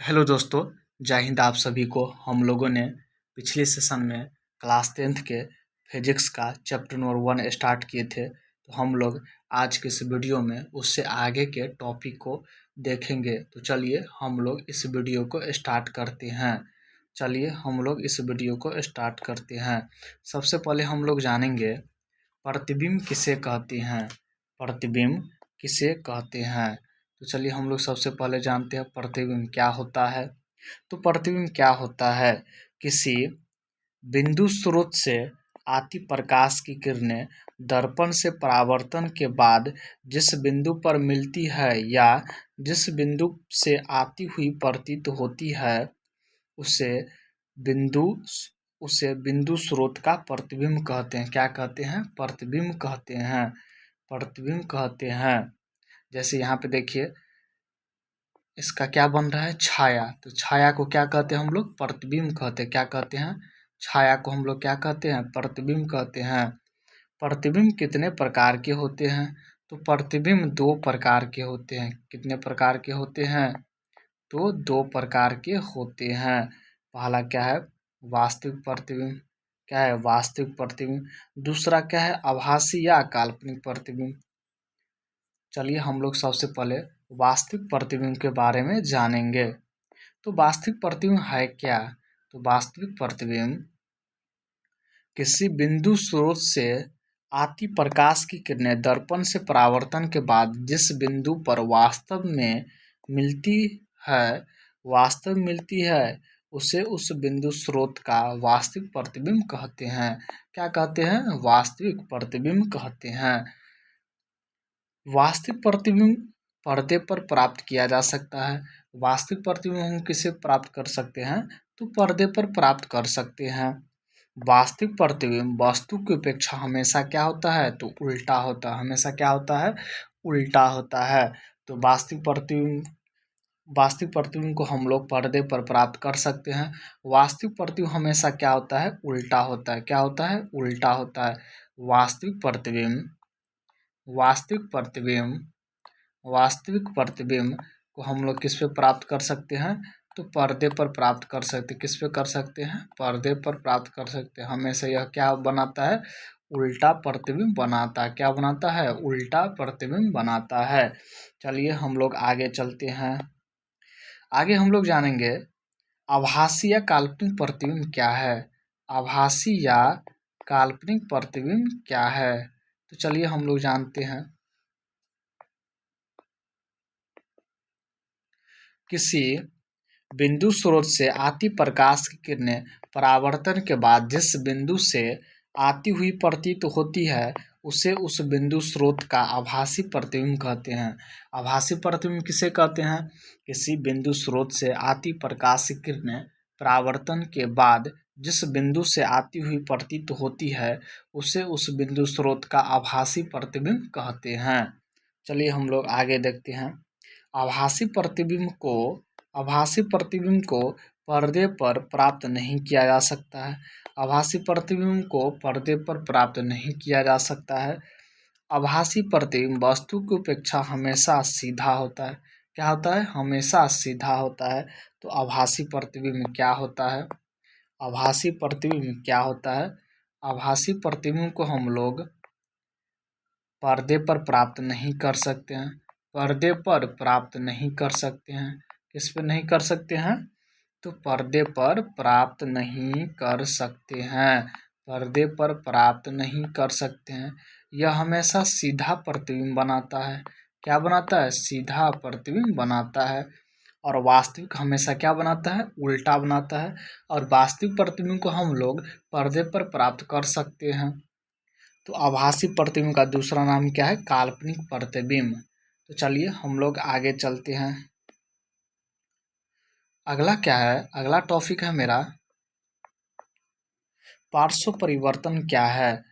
Hello दोस्तों, जय हिंद। आप सभी को हम लोगों ने पिछले सेशन में क्लास 10th के फिजिक्स का चैप्टर नंबर 1 स्टार्ट किए थे। तो हम लोग आज के इस वीडियो में उससे आगे के टॉपिक को देखेंगे। तो चलिए हम लोग इस वीडियो को स्टार्ट करते हैं। सबसे पहले हम लोग जानेंगे प्रतिबिंब किसे कहते हैं। तो चलिए हम लोग सबसे पहले जानते हैं प्रतिबिंब क्या होता है। तो प्रतिबिंब क्या होता है? किसी बिंदु स्रोत से आती प्रकाश की किरणें दर्पण से परावर्तन के बाद जिस बिंदु पर मिलती है या जिस बिंदु से आती हुई प्रतीत होती है उसे बिंदु बिंदु स्रोत का प्रतिबिंब कहते हैं। क्या कहते हैं? प्रतिबिंब कहते हैं। जैसे यहाँ पे देखिए, इसका क्या बन रहा है? छाया। तो छाया को क्या कहते हैं हम लोग? प्रतिबिंब कहते हैं। क्या कहते हैं? छाया को हम लोग क्या कहते हैं? प्रतिबिंब कहते हैं। प्रतिबिंब कितने प्रकार के होते हैं? तो प्रतिबिंब 2 प्रकार के होते हैं। कितने प्रकार के होते हैं? तो 2 प्रकार के होते हैं। पहला क्या है? वास्तविक प्रतिबिंब। क्या है? वास्तविक प्रतिबिंब। दूसरा क्या है? आभासी या काल्पनिक प्रतिबिंब। चलिए हम लोग सबसे पहले वास्तविक प्रतिबिंब के बारे में जानेंगे। तो वास्तविक प्रतिबिंब है क्या? तो वास्तविक प्रतिबिंब किसी बिंदु स्रोत से आती प्रकाश की किरणें दर्पण से परावर्तन के बाद जिस बिंदु पर वास्तव मिलती है उसे उस बिंदु स्रोत का वास्तविक प्रतिबिंब कहते हैं। क्या कहते हैं? वास्तविक प्रतिबिंब कहते हैं। वास्तविक प्रतिबिंब पर्दे पर प्राप्त किया जा सकता है। वास्तविक प्रतिबिंब हम किसे प्राप्त कर सकते हैं? तो पर्दे पर प्राप्त कर सकते हैं। वास्तविक प्रतिबिंब वस्तु की अपेक्षा हमेशा क्या होता है? तो उल्टा होता है। हमेशा क्या होता है? उल्टा होता है। तो वास्तविक प्रतिबिंब को हम लोग पर्दे पर प्राप्त कर सकते हैं। वास्तविक प्रतिबिंब हमेशा क्या होता है? उल्टा होता है। क्या होता है? उल्टा होता है। वास्तविक प्रतिबिंब को हम लोग किस पे प्राप्त कर सकते हैं? तो पर्दे पर प्राप्त कर सकते हैं। किस पे कर सकते हैं? पर्दे पर प्राप्त कर सकते हैं। हमेशा यह क्या बनाता है? उल्टा प्रतिबिंब बनाता है। क्या बनाता है? उल्टा प्रतिबिंब बनाता है। चलिए हम लोग आगे चलते हैं। आगे हम लोग जानेंगे आभासी या काल्पनिक प्रतिबिंब क्या है। आभासी या काल्पनिक प्रतिबिंब क्या है? तो चलिए हम लोग जानते हैं। किसी बिंदु स्रोत से आती प्रकाश की किरणें परावर्तन के बाद जिस बिंदु से आती हुई प्रतीत होती है उसे उस बिंदु स्रोत का आभासी प्रतिबिंब कहते हैं। आभासी प्रतिबिंब किसे कहते हैं? किसी बिंदु स्रोत से आती प्रकाश की किरणें परावर्तन के बाद जिस बिंदु से आती हुई प्रतीत होती है उसे उस बिंदु स्रोत का आभासी प्रतिबिंब कहते हैं। चलिए हम लोग आगे देखते हैं। आभासी प्रतिबिंब को पर्दे पर प्राप्त नहीं किया जा सकता है। आभासी प्रतिबिंब को पर्दे पर प्राप्त नहीं किया जा सकता है। आभासी प्रतिबिंब वस्तु की अपेक्षा हमेशा सीधा होता है। क्या होता है? हमेशा सीधा होता है। तो आभासी प्रतिबिंब क्या होता है? आभासी प्रतिबिंब क्या होता है? आभासी प्रतिबिंब को हम लोग पर्दे पर प्राप्त नहीं कर सकते हैं। पर्दे पर प्राप्त नहीं कर सकते हैं। किस पे नहीं कर सकते हैं? तो पर्दे पर प्राप्त नहीं कर सकते हैं। पर्दे पर प्राप्त नहीं कर सकते हैं। यह हमेशा सीधा प्रतिबिंब बनाता है। क्या बनाता है? सीधा प्रतिबिंब बनाता है। और वास्तविक हमेशा क्या बनाता है? उल्टा बनाता है। और वास्तविक प्रतिबिंब को हम लोग पर्दे पर प्राप्त कर सकते हैं। तो आभासी प्रतिबिंब का दूसरा नाम क्या है? काल्पनिक प्रतिबिंब। तो चलिए हम लोग आगे चलते हैं। अगला क्या है? अगला टॉपिक है मेरा पार्श्व परिवर्तन क्या है।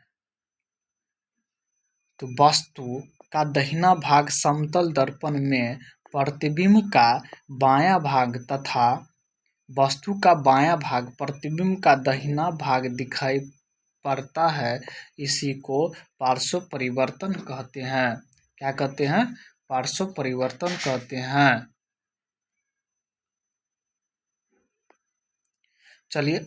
तो वस्तु का दाहिना भाग समतल दर्पण में प्रतिबिंब का बायां भाग तथा वस्तु का बायां भाग प्रतिबिंब का दाहिना भाग दिखाई पड़ता है। इसी को पार्श्व परिवर्तन कहते हैं। क्या कहते हैं? पार्श्व परिवर्तन कहते हैं। चलिए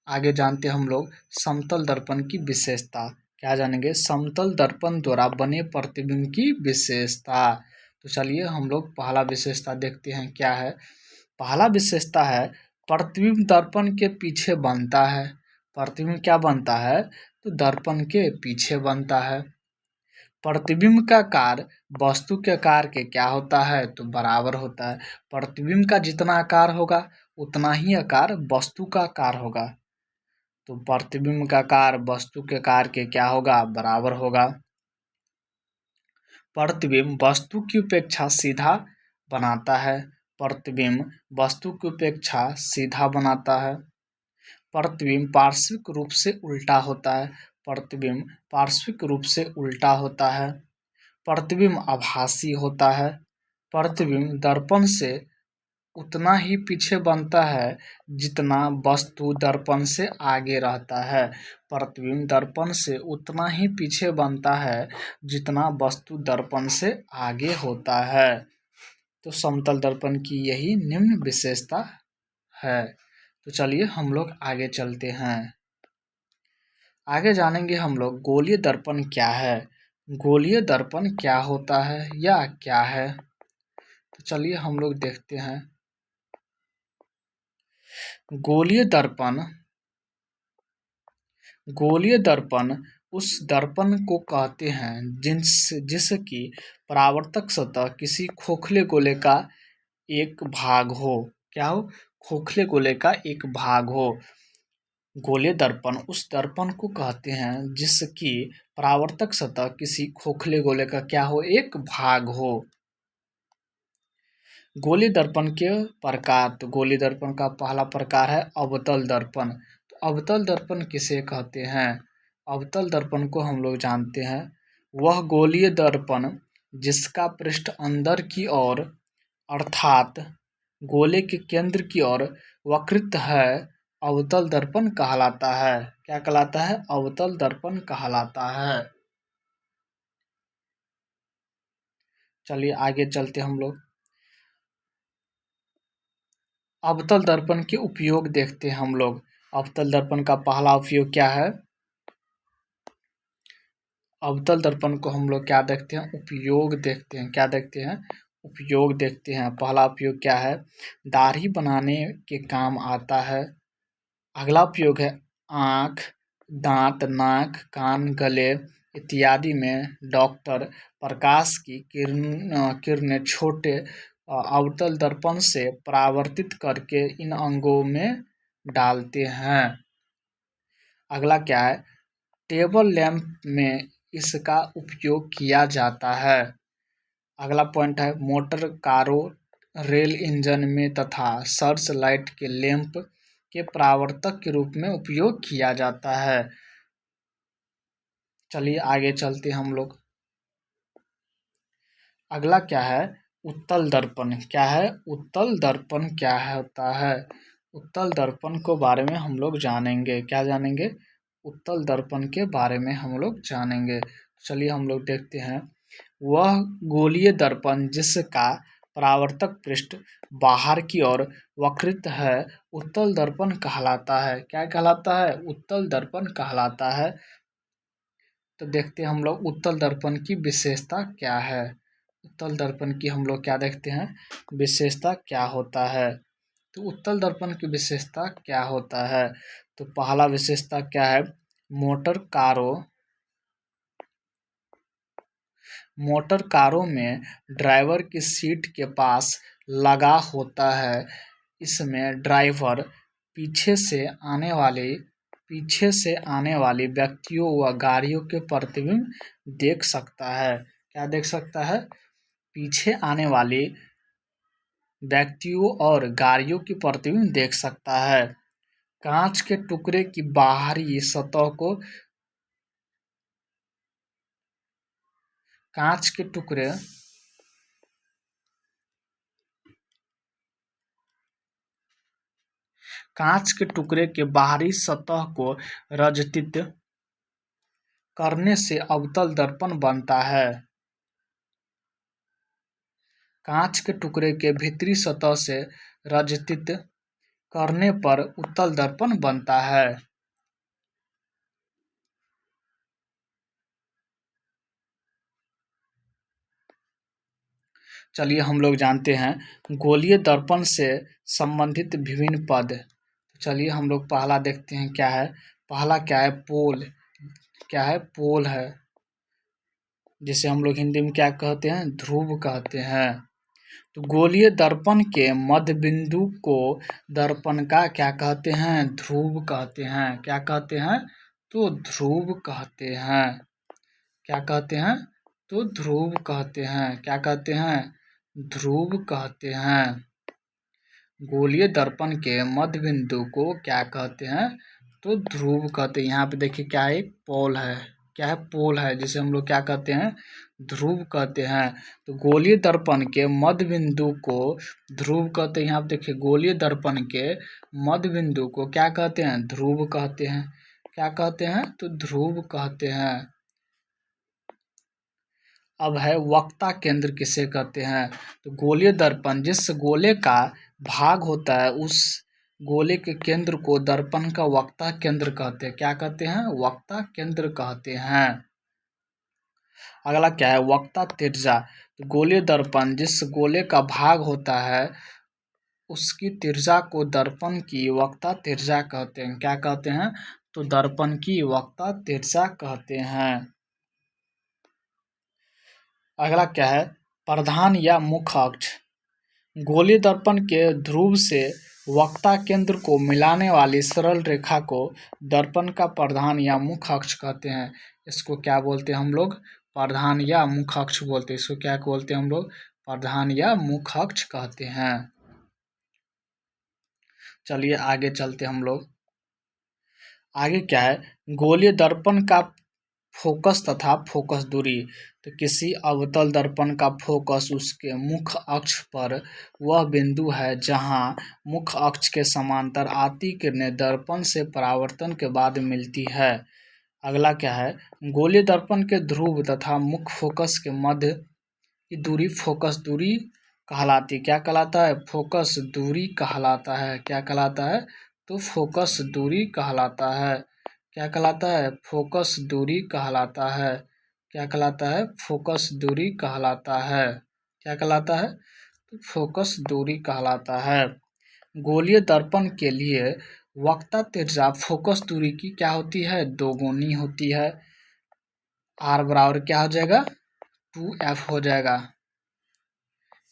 आगे जानते हैं हम लोग समतल दर्पण की विशेषता। क्या जानेंगे? समतल दर्पण द्वारा बने प्रतिबिंब की विशेषता। तो चलिए हम लोग पहला विशेषता देखते हैं क्या है। पहला विशेषता है प्रतिबिंब दर्पण के पीछे बनता है। प्रतिबिंब क्या बनता है? तो दर्पण के पीछे बनता है। प्रतिबिंब का आकार वस्तु के आकार के क्या होता है? तो बराबर होता है। प्रतिबिंब का जितना आकार होगा उतना ही आकार वस्तु का आकार होगा। तो प्रतिबिंब का आकार वस्तु के आकार के क्या होगा? बराबर होगा। प्रतिबिंब वस्तु की उपेक्षा सीधा बनाता है। प्रतिबिंब वस्तु की उपेक्षा सीधा बनाता है। प्रतिबिंब पार्श्विक रूप से उल्टा होता है। प्रतिबिंब पार्श्विक रूप से उल्टा होता है। प्रतिबिंब आभासी होता है। प्रतिबिंब दर्पण से उतना ही पीछे बनता है जितना वस्तु दर्पण से आगे रहता है। प्रतिबिंब दर्पण से उतना ही पीछे बनता है जितना वस्तु दर्पण से आगे होता है। तो समतल दर्पण की यही निम्न विशेषता है। तो चलिए हम लोग आगे चलते हैं। आगे जानेंगे हम लोग गोलीय दर्पण क्या है। गोलीय दर्पण क्या होता है या क्या है? तो चलिए हम लोग देखते हैं। गोलीय दर्पण गोलीय दर्पण उस दर्पण को कहते हैं जिसकी परावर्तक सतह किसी खोखले गोले का एक भाग हो। क्या हो? खोखले गोले का एक भाग हो। गोलीय दर्पण उस दर्पण को कहते हैं जिसकी परावर्तक सतह किसी खोखले गोले का क्या हो? एक भाग हो। गोलीय दर्पण के प्रकार। तो गोलीय दर्पण का पहला प्रकार है अवतल दर्पण। तो अवतल दर्पण किसे कहते हैं? अवतल दर्पण को हम लोग जानते हैं वह गोलीय दर्पण जिसका पृष्ठ अंदर की ओर अर्थात गोले के केंद्र की ओर वक्रित है अवतल दर्पण कहलाता है। क्या कहलाता है? अवतल दर्पण कहलाता है। चलिए आगे चलते हम लोग। अवतल दर्पण के उपयोग देखते हैं हम लोग। अवतल दर्पण का पहला उपयोग क्या है? अवतल दर्पण को हम लोग क्या देखते हैं? उपयोग देखते हैं। क्या देखते हैं? उपयोग देखते हैं। पहला उपयोग क्या है? दाढ़ी बनाने के काम आता है। अगला उपयोग है आँख, दांत, नाक, कान, गले इत्यादि में डॉक्टर प्रकाश की किरणें छोटे अवतल दर्पण से परावर्तित करके इन अंगों में डालते हैं। अगला क्या है? टेबल लैंप में इसका उपयोग किया जाता है। अगला पॉइंट है मोटर कारों, रेल इंजन में तथा सर्च लाइट के लैंप के परावर्तक के रूप में उपयोग किया जाता है। चलिए आगे चलते हम लोग। अगला क्या है? उत्तल दर्पण। क्या है? उत्तल दर्पण क्या है होता है? उत्तल दर्पण के बारे में हम लोग जानेंगे। क्या जानेंगे? उत्तल दर्पण के बारे में हम लोग जानेंगे। चलिए हम लोग देखते हैं। वह गोलीय दर्पण जिसका परावर्तक पृष्ठ बाहर की ओर वक्रित है उत्तल दर्पण कहलाता है। क्या कहलाता है? उत्तल दर्पण कहलाता है। तो देखते हैं हम लोग उत्तल दर्पण की विशेषता क्या है। उत्तल दर्पण की हम लोग क्या देखते हैं? विशेषता क्या होता है? तो उत्तल दर्पण की विशेषता क्या होता है? तो पहला विशेषता क्या है? मोटर कारों में ड्राइवर की सीट के पास लगा होता है। इसमें ड्राइवर पीछे से आने वाले व्यक्तियों व गाड़ियों के प्रतिबिंब देख सकता है। क्या देख सकता है? पीछे आने वाले व्यक्तियों और गाड़ियों की प्रतिबिंब देख सकता है। कांच के टुकड़े की बाहरी सतह को कांच के टुकड़े कांच के टुकड़े के बाहरी सतह को रजतित करने से अवतल दर्पण बनता है। कांच के टुकड़े के भीतरी सतह से रजतित करने पर उत्तल दर्पण बनता है। चलिए हम लोग जानते हैं गोलीय दर्पण से संबंधित विभिन्न पद। चलिए हम लोग पहला देखते हैं क्या है। पहला क्या है, पोल। क्या है, पोल है, जिसे हम लोग हिंदी में क्या कहते हैं, ध्रुव कहते हैं। तो गोलीय दर्पण के मध्य बिंदु को दर्पण का क्या कहते हैं, ध्रुव कहते हैं। क्या कहते हैं, तो ध्रुव कहते हैं। क्या कहते हैं, तो ध्रुव कहते हैं। क्या कहते हैं, ध्रुव कहते हैं। गोलीय दर्पण के मध्य बिंदु को क्या कहते हैं, तो ध्रुव कहते हैं। यहाँ पे देखिए क्या है, पोल है। क्या है, पोल है, जिसे हम लोग क्या कहते हैं, ध्रुव कहते हैं। तो गोलीय दर्पण के मध्य बिंदु को ध्रुव कहते हैं। यहाँ पे देखिए गोलीय दर्पण के मध्य बिंदु को क्या कहते हैं, ध्रुव कहते हैं। क्या कहते हैं, तो ध्रुव कहते हैं। अब है वक्ता केंद्र किसे कहते हैं। तो गोलीय दर्पण जिस गोले का भाग होता है उस गोले के केंद्र को दर्पण का वक्ता केंद्र कहते हैं। क्या कहते हैं, वक्ता केंद्र कहते हैं। अगला क्या है, वक्ता तिर्जा। तो गोलीय दर्पण जिस गोले का भाग होता है उसकी तिर्जा को दर्पण की वक्ता तिर्जा कहते हैं। क्या कहते हैं, तो दर्पण की वक्ता तिर्जा कहते हैं। अगला क्या है, प्रधान या मुख्य अक्ष। गोलीय दर्पण के ध्रुव से वक्ता केंद्र को मिलाने वाली सरल रेखा को दर्पण का प्रधान या मुख्य अक्ष कहते हैं। इसको क्या बोलते हैं हम लोग, प्रधान या मुख्य अक्ष बोलते हैं। इसको क्या बोलते हैं हम लोग, प्रधान या मुख्य अक्ष कहते हैं। चलिए आगे चलते हम लोग। आगे क्या है, गोलीय दर्पण का फोकस तथा फोकस दूरी। तो किसी अवतल दर्पण का फोकस उसके मुख्य अक्ष पर वह बिंदु है जहां मुख्य अक्ष के समांतर आती किरणें दर्पण से परावर्तन के बाद मिलती है। अगला क्या है, गोलीय दर्पण के ध्रुव तथा मुख्य फोकस के मध्य की दूरी फोकस दूरी कहलाती है। क्या कहलाता है, फोकस दूरी कहलाता है। क्या कहलाता है, तो फोकस दूरी कहलाता है। क्या कहलाता है, फोकस दूरी कहलाता है। क्या कहलाता है, फोकस दूरी कहलाता है। क्या कहलाता है, तो फोकस दूरी कहलाता है। गोलीय दर्पण के लिए वक्ता तिर्जा फोकस दूरी की क्या होती है, दोगुनी होती है। आर बराबर क्या हो जाएगा, 2f हो जाएगा।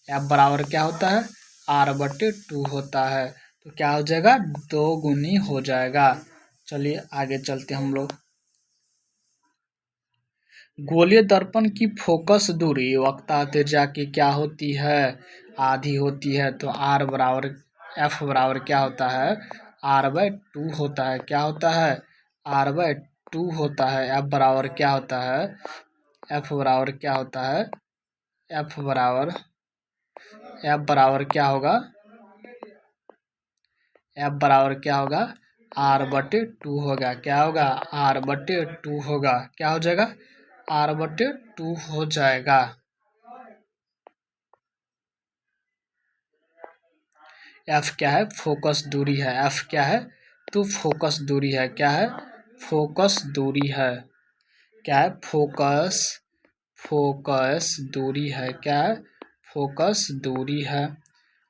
एफ बराबर क्या होता है, r/2 होता है। तो क्या हो जाएगा, 2 गुनी हो जाएगा। चलिए आगे चलते हम लोग। गोलीय दर्पण की फोकस दूरी वक्ता तिर्जा की क्या होती है, आधी होती है। तो r बराबर f बराबर क्या होता है, r/2 होता है। क्या होता है, r/2 होता है। f बराबर क्या होता है, f बराबर क्या होता है, f बराबर क्या होगा, f बराबर क्या होगा, r/2 होगा। क्या होगा, r/2 होगा। क्या हो जाएगा, r/2 हो जाएगा। f क्या है, फोकस दूरी है। f क्या है, तो फोकस दूरी है। क्या है, फोकस दूरी है। क्या है, फोकस दूरी है। क्या है, फोकस दूरी है।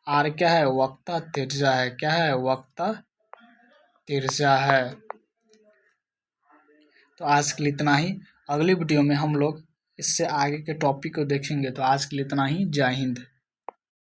r क्या है, वक्ता तिर्जा है। क्या है, वक्ता तिर्जा है। तो आज के लिए इतना ही। अगली वीडियो में हम लोग इससे आगे के टॉपिक को देखेंगे। तो आज के लिए इतना ही। जय हिंद।